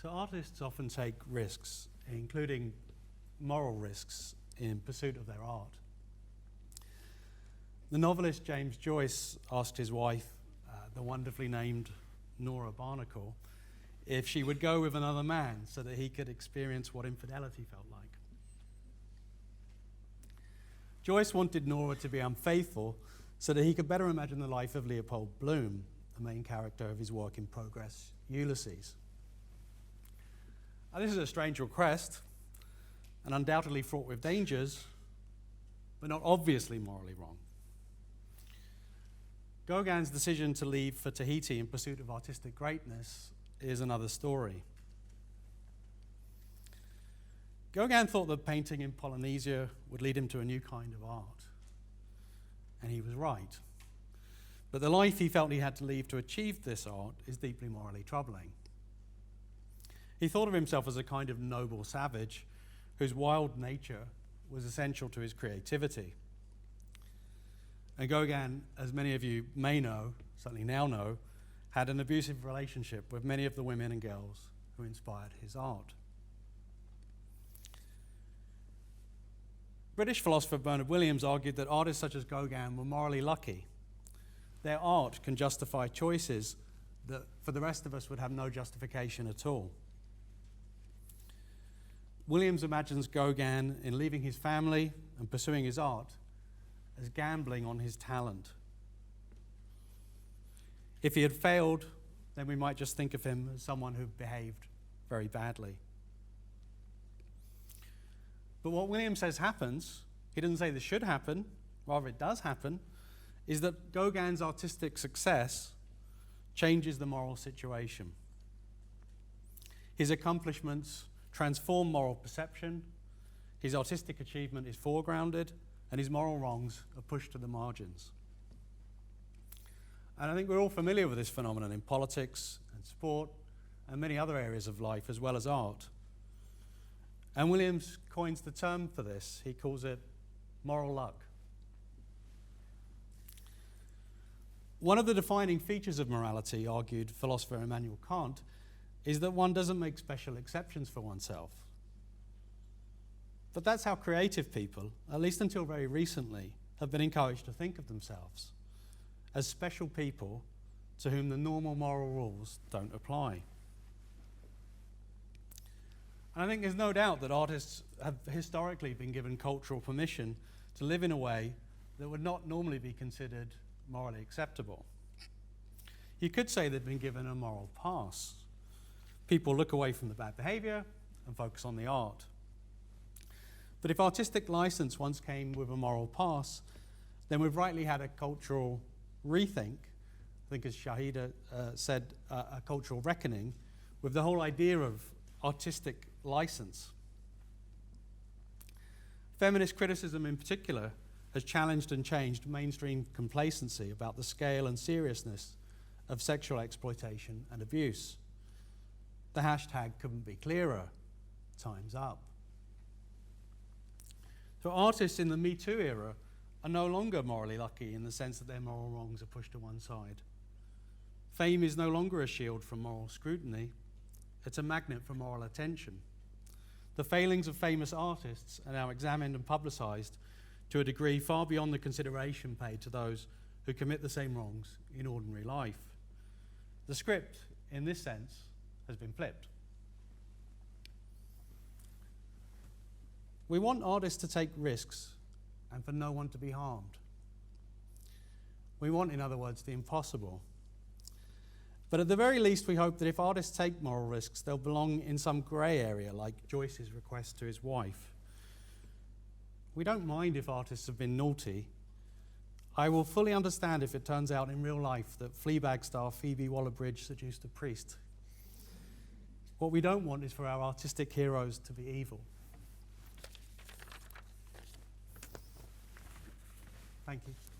So artists often take risks, including moral risks, in pursuit of their art. The novelist James Joyce asked his wife, the wonderfully named Nora Barnacle, if she would go with another man so that he could experience what infidelity felt like. Joyce wanted Nora to be unfaithful so that he could better imagine the life of Leopold Bloom, the main character of his work in progress, Ulysses. Now, this is a strange request, and undoubtedly fraught with dangers, but not obviously morally wrong. Gauguin's decision to leave for Tahiti in pursuit of artistic greatness is another story. Gauguin thought that painting in Polynesia would lead him to a new kind of art, and he was right. But the life he felt he had to leave to achieve this art is deeply morally troubling. He thought of himself as a kind of noble savage whose wild nature was essential to his creativity. And Gauguin, as many of you may know, certainly now know, had an abusive relationship with many of the women and girls who inspired his art. British philosopher Bernard Williams argued that artists such as Gauguin were morally lucky. Their art can justify choices that for the rest of us would have no justification at all. Williams imagines Gauguin in leaving his family and pursuing his art as gambling on his talent. If he had failed, then we might just think of him as someone who behaved very badly. But what Williams says happens, he doesn't say this should happen, rather it does happen, is that Gauguin's artistic success changes the moral situation. His accomplishments transform moral perception, his artistic achievement is foregrounded, and his moral wrongs are pushed to the margins. And I think we're all familiar with this phenomenon in politics and sport and many other areas of life as well as art. And Williams coins the term for this. He calls it moral luck. One of the defining features of morality, argued philosopher Immanuel Kant, is that one doesn't make special exceptions for oneself. But that's how creative people, at least until very recently, have been encouraged to think of themselves as special people to whom the normal moral rules don't apply. And I think there's no doubt that artists have historically been given cultural permission to live in a way that would not normally be considered morally acceptable. You could say they've been given a moral pass. People look away from the bad behavior and focus on the art. But if artistic license once came with a moral pass, then we've rightly had a cultural rethink, I think as Shahida said, a cultural reckoning with the whole idea of artistic license. Feminist criticism in particular has challenged and changed mainstream complacency about the scale and seriousness of sexual exploitation and abuse. The hashtag couldn't be clearer. Time's up. So artists in the Me Too era are no longer morally lucky in the sense that their moral wrongs are pushed to one side. Fame is no longer a shield from moral scrutiny. It's a magnet for moral attention. The failings of famous artists are now examined and publicized to a degree far beyond the consideration paid to those who commit the same wrongs in ordinary life. The script, in this sense, has been flipped. We want artists to take risks and for no one to be harmed. We want, in other words, the impossible. But at the very least, we hope that if artists take moral risks, they'll belong in some grey area, like Joyce's request to his wife. We don't mind if artists have been naughty. I will fully understand if it turns out in real life that Fleabag star Phoebe Waller-Bridge seduced a priest. What we don't want is for our artistic heroes to be evil. Thank you.